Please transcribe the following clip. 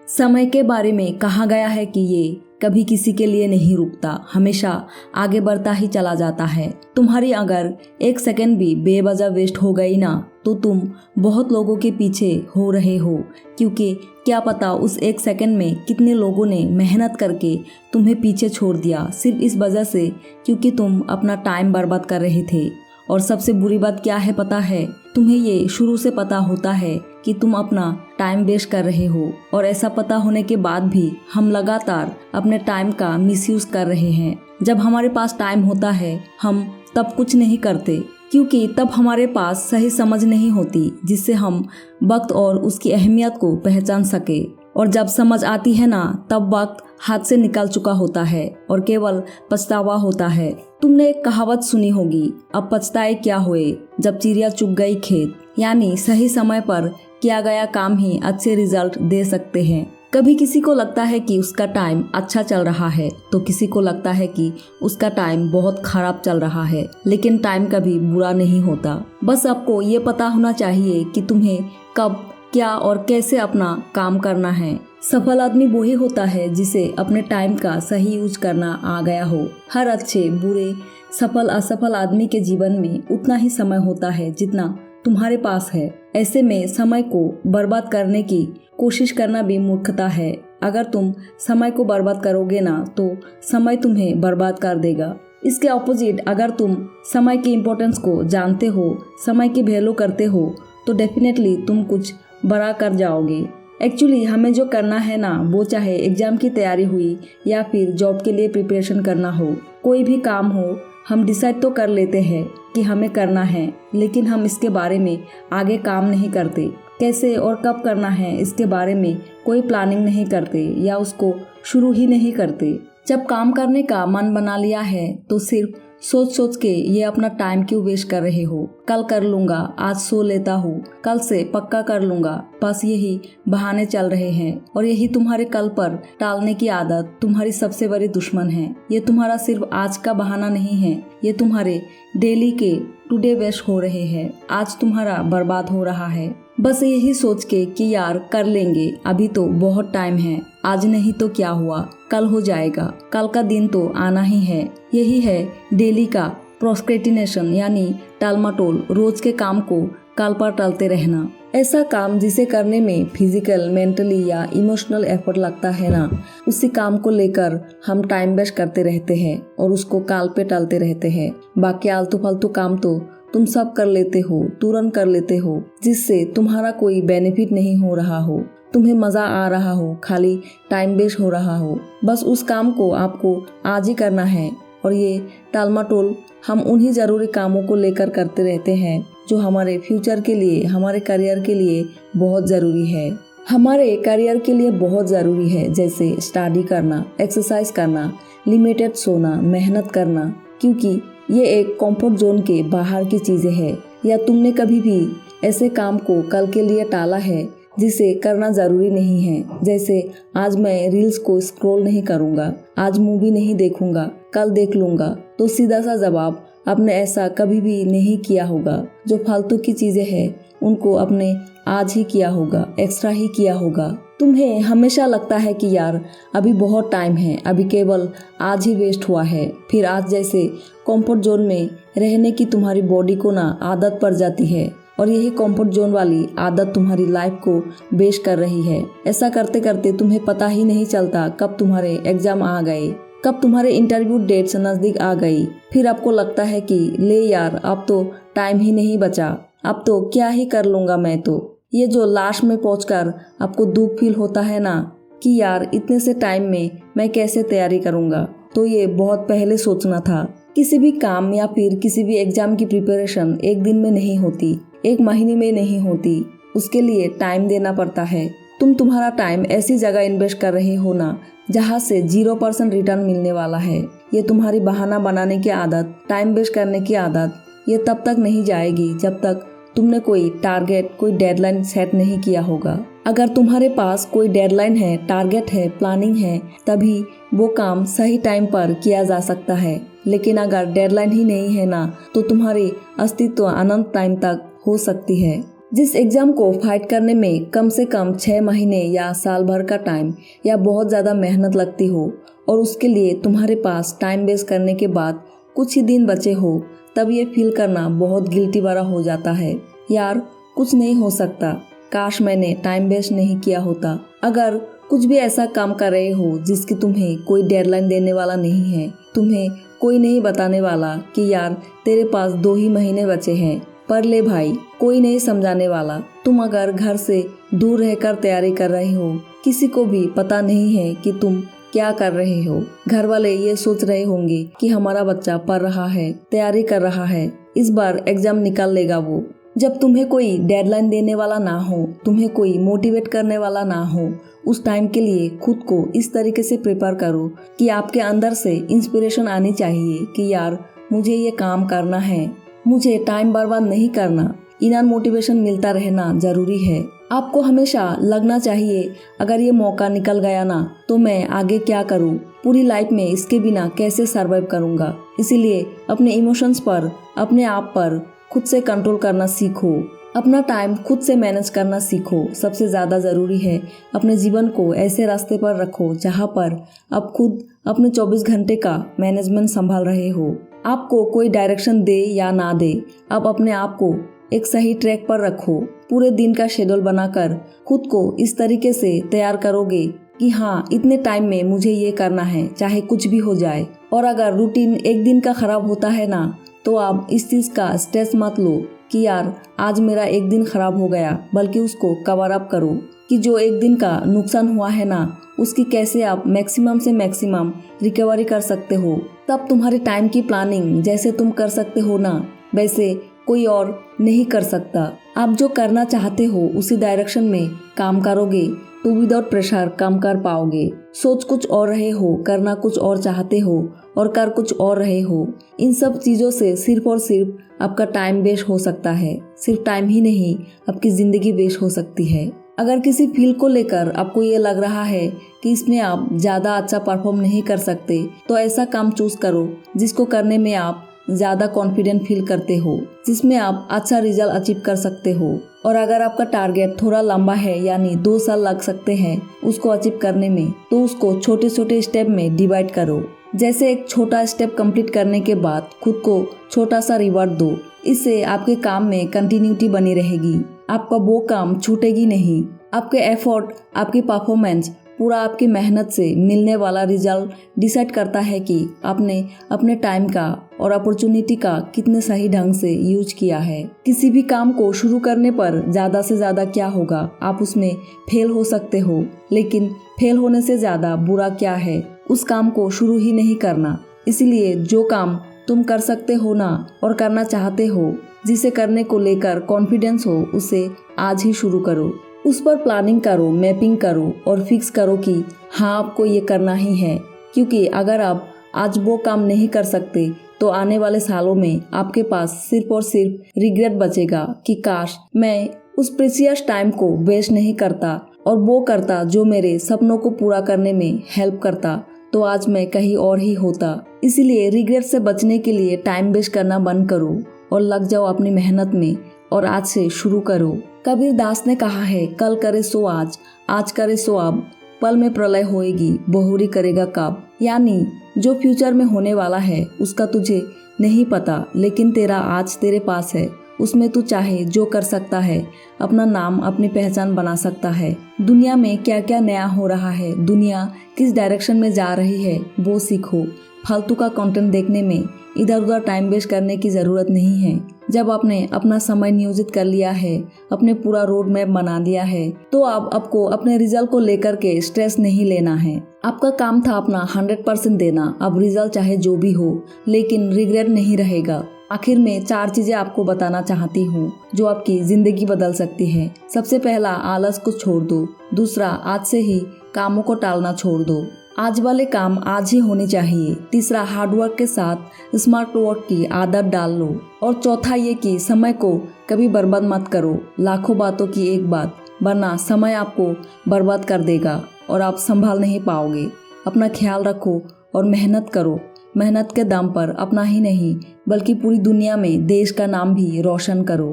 समय के बारे में कहा गया है कि ये कभी किसी के लिए नहीं रुकता, हमेशा आगे बढ़ता ही चला जाता है। तुम्हारी अगर एक सेकंड भी बेवजह वेस्ट हो गई ना, तो तुम बहुत लोगों के पीछे हो रहे हो, क्योंकि क्या पता उस एक सेकंड में कितने लोगों ने मेहनत करके तुम्हें पीछे छोड़ दिया, सिर्फ इस वजह से क्योंकि तुम अपना टाइम बर्बाद कर रहे थे। और सबसे बुरी बात क्या है पता है, तुम्हें ये शुरू से पता होता है कि तुम अपना टाइम वेस्ट कर रहे हो, और ऐसा पता होने के बाद भी हम लगातार अपने टाइम का मिसयूज कर रहे हैं। जब हमारे पास टाइम होता है हम तब कुछ नहीं करते, क्योंकि तब हमारे पास सही समझ नहीं होती जिससे हम वक्त और उसकी अहमियत को पहचान सके। और जब समझ आती है ना, तब वक्त हाथ से निकल चुका होता है और केवल पछतावा होता है। तुमने एक कहावत सुनी होगी, अब पछताए क्या हुए जब चिड़िया चुग गई खेत, यानी सही समय पर किया गया काम ही अच्छे रिजल्ट दे सकते हैं। कभी किसी को लगता है कि उसका टाइम अच्छा चल रहा है, तो किसी को लगता है कि उसका टाइम बहुत खराब चल रहा है। लेकिन टाइम कभी बुरा नहीं होता, बस आपको ये पता होना चाहिए कि तुम्हें कब, क्या और कैसे अपना काम करना है। सफल आदमी वही होता है जिसे अपने टाइम का सही यूज करना आ गया हो। हर अच्छे, बुरे, सफल, असफल आदमी के जीवन में उतना ही समय होता है जितना तुम्हारे पास है। ऐसे में समय को बर्बाद करने की कोशिश करना भी मूर्खता है। अगर तुम समय को बर्बाद करोगे ना, तो समय तुम्हें बर्बाद कर देगा। इसके ऑपोजिट, अगर तुम समय की इम्पोर्टेंस को जानते हो, समय की वैल्यू करते हो, तो डेफिनेटली तुम कुछ बड़ा कर जाओगे। एक्चुअली हमें जो करना है ना, वो चाहे एग्जाम की तैयारी हुई या फिर जॉब के लिए प्रिपरेशन करना हो, कोई भी काम हो, हम डिसाइड तो कर लेते हैं कि हमें करना है, लेकिन हम इसके बारे में आगे काम नहीं करते। कैसे और कब करना है इसके बारे में कोई प्लानिंग नहीं करते या उसको शुरू ही नहीं करते। जब काम करने का मन बना लिया है तो सिर्फ सोच सोच के ये अपना टाइम क्यों वेस्ट कर रहे हो। कल कर लूंगा, आज सो लेता हूँ, कल से पक्का कर लूंगा, बस यही बहाने चल रहे हैं। और यही तुम्हारे कल पर टालने की आदत तुम्हारी सबसे बड़ी दुश्मन है। ये तुम्हारा सिर्फ आज का बहाना नहीं है, ये तुम्हारे डेली के टुडे वेस्ट हो रहे हैं। आज तुम्हारा बर्बाद हो रहा है बस यही सोच के कि यार कर लेंगे, अभी तो बहुत टाइम है, आज नहीं तो क्या हुआ, कल हो जाएगा, कल का दिन तो आना ही है। यही है डेली का प्रोक्रेस्टिनेशन, यानी टालमटोल, रोज के काम को कल पर टालते रहना। ऐसा काम जिसे करने में फिजिकल, मेंटली या इमोशनल एफर्ट लगता है ना, उसी काम को लेकर हम टाइम वेस्ट करते रहते हैं और उसको काल पे टालते रहते हैं। बाकी आलतू फालतू काम तो तुम सब कर लेते हो, तुरंत कर लेते हो, जिससे तुम्हारा कोई बेनिफिट नहीं हो रहा हो, तुम्हें मजा आ रहा हो, खाली टाइम वेस्ट हो रहा हो। बस उस काम को आपको आज ही करना है। और ये टालमटोल हम उन्हीं जरूरी कामों को लेकर करते रहते हैं जो हमारे फ्यूचर के लिए, हमारे करियर के लिए बहुत जरूरी है। हमारे करियर के लिए बहुत ज़रूरी है, जैसे स्टडी करना, एक्सरसाइज करना, लिमिटेड सोना, मेहनत करना, क्योंकि ये एक कंफर्ट जोन के बाहर की चीज़ें हैं। या तुमने कभी भी ऐसे काम को कल के लिए टाला है जिसे करना ज़रूरी नहीं है, जैसे आज मैं रील्स को स्क्रॉल नहीं करूँगा, आज मूवी नहीं देखूँगा, कल देख लूँगा। तो सीधा सा जवाब, आपने ऐसा कभी भी नहीं किया होगा। जो फालतू की चीज़ें हैं उनको आपने आज ही किया होगा, एक्स्ट्रा ही किया होगा। तुम्हें हमेशा लगता है कि यार अभी बहुत टाइम है, अभी केवल आज ही वेस्ट हुआ है। फिर आज जैसे कंफर्ट जोन में रहने की तुम्हारी बॉडी को ना आदत पड़ जाती है, और यही कंफर्ट जोन वाली आदत तुम्हारी लाइफ को वेस्ट कर रही है। ऐसा करते करते तुम्हें पता ही नहीं चलता कब तुम्हारे एग्जाम आ गए, कब तुम्हारे इंटरव्यू डेट्स नज़दीक आ गई। फिर आपको लगता है कि ले यार अब तो टाइम ही नहीं बचा, अब तो क्या ही कर लूँगा मैं तो। ये जो लास्ट में पहुंचकर आपको दुख फील होता है ना कि यार इतने से टाइम में मैं कैसे तैयारी करूँगा, तो ये बहुत पहले सोचना था। किसी भी काम या फिर किसी भी एग्जाम की प्रिपरेशन एक दिन में नहीं होती, एक महीने में नहीं होती, उसके लिए टाइम देना पड़ता है। तुम तुम्हारा टाइम ऐसी जगह इन्वेस्ट कर रहे हो ना जहाँ से 0% रिटर्न मिलने वाला है। ये तुम्हारी बहाना बनाने की आदत, टाइम वेस्ट करने की आदत, ये तब तक नहीं जाएगी जब तक तुमने कोई टारगेट, कोई डेडलाइन सेट नहीं किया होगा। अगर तुम्हारे पास कोई डेडलाइन है, टारगेट है, प्लानिंग है, तभी वो काम सही टाइम पर किया जा सकता है। लेकिन अगर डेडलाइन ही नहीं है ना, तो तुम्हारी अस्तित्व अनंत टाइम तक हो सकती है। जिस एग्ज़ाम को फाइट करने में कम से कम 6 महीने या साल भर का टाइम या बहुत ज़्यादा मेहनत लगती हो और उसके लिए तुम्हारे पास टाइम वेस्ट करने के बाद कुछ ही दिन बचे हो, तब ये फील करना बहुत गिल्टी वाला हो जाता है। यार कुछ नहीं हो सकता, काश मैंने टाइम वेस्ट नहीं किया होता। अगर कुछ भी ऐसा काम कर रहे हो जिसकी तुम्हें कोई डेडलाइन देने वाला नहीं है, तुम्हें कोई नहीं बताने वाला कि यार तेरे पास 2 ही महीने बचे हैं, पर ले भाई, कोई नहीं समझाने वाला। तुम अगर घर से दूर रहकर तैयारी कर रहे हो, किसी को भी पता नहीं है कि तुम क्या कर रहे हो। घर वाले ये सोच रहे होंगे कि हमारा बच्चा पढ़ रहा है, तैयारी कर रहा है, इस बार एग्जाम निकाल लेगा वो। जब तुम्हें कोई डेडलाइन देने वाला ना हो, तुम्हें कोई मोटिवेट करने वाला ना हो, उस टाइम के लिए खुद को इस तरीके से प्रिपेयर करो कि आपके अंदर से इंस्पिरेशन आनी चाहिए कि यार मुझे ये काम करना है, मुझे टाइम बर्बाद नहीं करना। इनर मोटिवेशन मिलता रहना जरूरी है। आपको हमेशा लगना चाहिए अगर ये मौका निकल गया ना तो मैं आगे क्या करूँ, पूरी लाइफ में इसके बिना कैसे सरवाइव करूँगा। इसीलिए अपने इमोशंस पर, अपने आप पर खुद से कंट्रोल करना सीखो, अपना टाइम खुद से मैनेज करना सीखो। सबसे ज़्यादा ज़रूरी है अपने जीवन को ऐसे रास्ते पर रखो जहाँ पर आप खुद अपने 24 घंटे का मैनेजमेंट संभाल रहे हो। आपको कोई डायरेक्शन दे या ना दे, आप अपने आप को एक सही ट्रैक पर रखो। पूरे दिन का शेड्यूल बनाकर खुद को इस तरीके से तैयार करोगे कि हाँ इतने टाइम में मुझे ये करना है, चाहे कुछ भी हो जाए। और अगर रूटीन एक दिन का खराब होता है ना, तो आप इस चीज़ का स्ट्रेस मत लो कि यार आज मेरा एक दिन खराब हो गया, बल्कि उसको कवर अप करो कि जो एक दिन का नुकसान हुआ है ना, उसकी कैसे आप मैक्सिमम से मैक्सिमम रिकवरी कर सकते हो। तब तुम्हारी टाइम की प्लानिंग जैसे तुम कर सकते हो ना, वैसे कोई और नहीं कर सकता। आप जो करना चाहते हो उसी डायरेक्शन में काम करोगे तो विदाउट प्रेशर काम कर पाओगे। सोच कुछ और रहे हो, करना कुछ और चाहते हो और कर कुछ और रहे हो। इन सब चीज़ों से सिर्फ और सिर्फ आपका टाइम वेस्ट हो सकता है। सिर्फ टाइम ही नहीं, आपकी ज़िंदगी वेस्ट हो सकती है। अगर किसी फील्ड को लेकर आपको ये लग रहा है कि इसमें आप ज़्यादा अच्छा परफॉर्म नहीं कर सकते, तो ऐसा काम चूज करो जिसको करने में आप ज़्यादा कॉन्फिडेंट फील करते हो, जिसमें आप अच्छा रिजल्ट अचीव कर सकते हो। और अगर आपका टारगेट थोड़ा लंबा है, यानी 2 साल लग सकते हैं उसको अचीव करने में, तो उसको छोटे छोटे स्टेप में डिवाइड करो। जैसे एक छोटा स्टेप कंप्लीट करने के बाद खुद को छोटा सा रिवॉर्ड दो। इससे आपके काम में कंटिन्यूटी बनी रहेगी, आपका वो काम छूटेगी नहीं। आपके एफर्ट, आपकी परफॉर्मेंस, पूरा आपकी मेहनत से मिलने वाला रिजल्ट डिसाइड करता है कि आपने अपने टाइम का और अपॉर्चुनिटी का कितने सही ढंग से यूज किया है। किसी भी काम को शुरू करने पर ज़्यादा से ज़्यादा क्या होगा, आप उसमें फेल हो सकते हो, लेकिन फेल होने से ज़्यादा बुरा क्या है उस काम को शुरू ही नहीं करना। इसलिए जो काम तुम कर सकते हो ना और करना चाहते हो, जिसे करने को लेकर कॉन्फिडेंस हो, उसे आज ही शुरू करो। उस पर प्लानिंग करो, मैपिंग करो और फिक्स करो कि हाँ आपको ये करना ही है। क्योंकि अगर आप आज वो काम नहीं कर सकते तो आने वाले सालों में आपके पास सिर्फ और सिर्फ रिग्रेट बचेगा कि काश मैं उस प्रीशियस टाइम को वेस्ट नहीं करता और वो करता जो मेरे सपनों को पूरा करने में हेल्प करता, तो आज मैं कहीं और ही होता। इसीलिए रिग्रेट से बचने के लिए टाइम वेस्ट करना बंद करो और लग जाओ अपनी मेहनत में और आज से शुरू करो। कबीर दास ने कहा है, कल करे सो आज करे सो अब, पल में प्रलय होएगी, बहुरी करेगा कब। यानी जो फ्यूचर में होने वाला है उसका तुझे नहीं पता, लेकिन तेरा आज तेरे पास है, उसमें तू चाहे जो कर सकता है, अपना नाम, अपनी पहचान बना सकता है। दुनिया में क्या क्या नया हो रहा है, दुनिया किस डायरेक्शन में जा रही है, वो सीखो। फालतू का कंटेंट देखने में इधर उधर टाइम वेस्ट करने की ज़रूरत नहीं है। जब आपने अपना समय नियोजित कर लिया है, अपने पूरा रोड मैप बना लिया है, तो अब आपको अपने रिजल्ट को लेकर के स्ट्रेस नहीं लेना है। आपका काम था अपना 100% देना, अब रिजल्ट चाहे जो भी हो, लेकिन रिग्रेट नहीं रहेगा। आखिर में 4 चीजें आपको बताना चाहती हूँ जो आपकी जिंदगी बदल सकती है। सबसे पहला, आलस को छोड़ दो। दूसरा, आज से ही कामों को टालना छोड़ दो, आज वाले काम आज ही होने चाहिए। तीसरा, हार्डवर्क के साथ स्मार्ट वर्क की आदत डाल लो। और चौथा ये कि समय को कभी बर्बाद मत करो, लाखों बातों की एक बात, वरना समय आपको बर्बाद कर देगा और आप संभाल नहीं पाओगे। अपना ख्याल रखो और मेहनत करो। मेहनत के दम पर अपना ही नहीं बल्कि पूरी दुनिया में देश का नाम भी रोशन करो।